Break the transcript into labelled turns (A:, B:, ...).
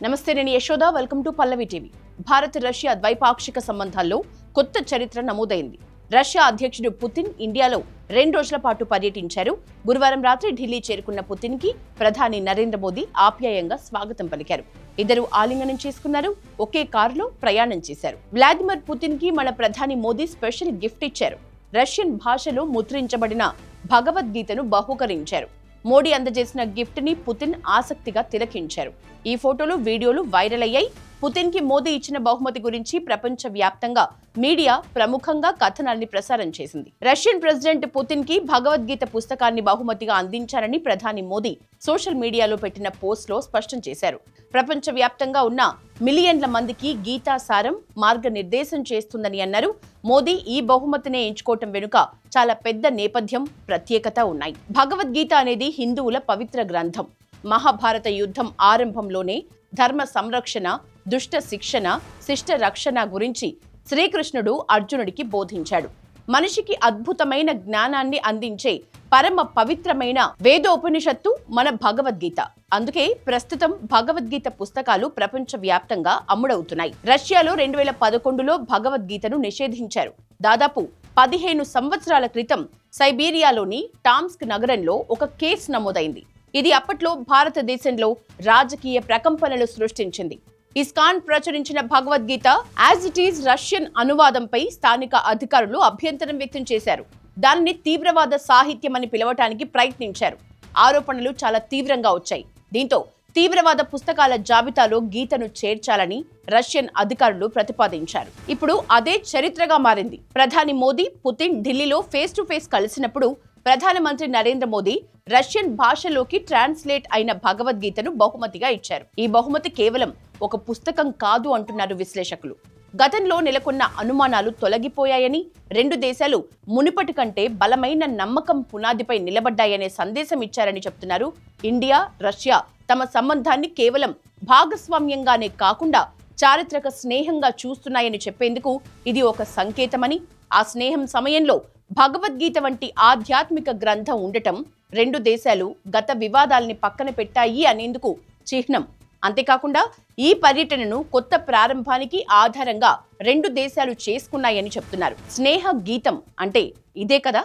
A: నమస్తే, నేను Yashoda. Welcome to Pallavi TV. Bharat Russia ద్వైపాక్షిక సంబంధాల్లో కొత్త చరిత్ర నమోదైంది. రష్యా అధ్యక్షుడు పుతిన్ ఇండియాలో 2 రోజుల పాటు పర్యటించారు. గురువారం రాత్రి ఢిల్లీ చేరుకున్న పుతిన్ కి ప్రధాని నరేంద్ర మోదీ ఆప్యాయంగా స్వాగతం పలికారు. ఇద్దరు ఆలింగనం చేసుకున్నారు. ఒకే కారులో ప్రయాణం చేశారు. వ్లాదిమిర్ పుతిన్ కి మన ప్రధాని మోదీ స్పెషల్ గిఫ్ట్ ఇచ్చారు. రష్యన్ భాషలో ముద్రించబడిన భగవద్గీతను బహూకరించారు. మోడీ అందజేసిన గిఫ్ట్ ని పుతిన్ ఆసక్తిగా తిలకించారు. ఈ ఫోటోలు, వీడియోలు వైరల్ అయ్యాయి. పుతిన్ కి మోదీ ఇచ్చిన బహుమతి గురించి ప్రపంచ వ్యాప్తంగా మీడియా ప్రముఖంగా కథనాల్ని ప్రసారం చేసింది. రష్యన్ ప్రెసిడెంట్ పుతిన్ కి భగవద్గీత పుస్తకాన్ని బహుమతిగా అందించారని ప్రధాని మోదీ సోషల్ మీడియాలో పెట్టిన పోస్ట్ లో స్పష్టం చేశారు. ప్రపంచ వ్యాప్తంగా ఉన్న మిలియన్ల మందికి గీతా సారం మార్గనిర్దేశం చేస్తుందని అన్నారు. మోదీ ఈ బహుమతినే ఎంచుకోవటం వెనుక చాలా పెద్ద నేపథ్యం, ప్రత్యేకత ఉన్నాయి. భగవద్గీత అనేది హిందువుల పవిత్ర గ్రంథం. మహాభారత యుద్ధం ఆరంభంలోనే ధర్మ సంరక్షణ, దుష్ట శిక్షణ, శిష్ట రక్షణ గురించి శ్రీకృష్ణుడు అర్జునుడికి బోధించాడు. మనిషికి అద్భుతమైన జ్ఞానాన్ని అందించే పరమ పవిత్రమైన వేదోపనిషత్తు మన భగవద్గీత. అందుకే ప్రస్తుతం భగవద్గీత పుస్తకాలు ప్రపంచ వ్యాప్తంగా అమ్ముడవుతున్నాయి. రష్యాలో 2011లో భగవద్గీతను నిషేధించారు. దాదాపు 15 సంవత్సరాల క్రితం సైబీరియాలోని టామ్స్క్ నగరంలో ఒక కేసు నమోదైంది. ఇది అప్పట్లో భారతదేశంలో రాజకీయ ప్రకంపనలు సృష్టించింది. ఇస్కాన్ ప్రచురించిన Bhagavad Gita as it is Russian అనువాదంపై స్థానిక అధికారులు అభ్యంతరం వ్యక్తం చేశారు. దానిని తీవ్రవాద సాహిత్యం అని పిలవటానికి ప్రయత్నించారు. ఆరోపణలు చాలా తీవ్రంగా వచ్చాయి. దీంతో తీవ్రవాద పుస్తకాల జాబితాలో గీతను చేర్చాలని రష్యన్ అధికారులు ప్రతిపాదించారు. ఇప్పుడు అదే చరిత్రగా మారింది. ప్రధాని మోదీ, పుతిన్ ఢిల్లీలో ఫేస్ టు ఫేస్ కలిసినప్పుడు ప్రధానమంత్రి నరేంద్ర మోదీ రష్యన్ భాషలోకి ట్రాన్స్లేట్ అయిన భగవద్గీతను బహుమతిగా ఇచ్చారు. ఈ బహుమతి కేవలం ఒక పుస్తకం కాదు అంటున్నారు విశ్లేషకులు. గతంలో నెలకొన్న అనుమానాలు తొలగిపోయాయని, 2 దేశాలు మునుపటి కంటే బలమైన నమ్మకం పునాదిపై నిలబడ్డాయనే సందేశం ఇచ్చారని చెప్తున్నారు. ఇండియా, రష్యా తమ సంబంధాన్ని కేవలం భాగస్వామ్యంగానే కాకుండా చారిత్రక స్నేహంగా చూస్తున్నాయని చెప్పేందుకు ఇది ఒక సంకేతమని, ఆ స్నేహం సమయంలో భగవద్గీత వంటి ఆధ్యాత్మిక గ్రంథం ఉండటం 2 దేశాలు గత వివాదాల్ని పక్కన పెట్టాయి అనేందుకు చిహ్నం. అంతేకాకుండా ఈ పర్యటనను కొత్త ప్రారంభానికి ఆధారంగా 2 దేశాలు చేసుకున్నాయని చెప్తున్నారు. స్నేహ గీతం అంటే ఇదే కదా.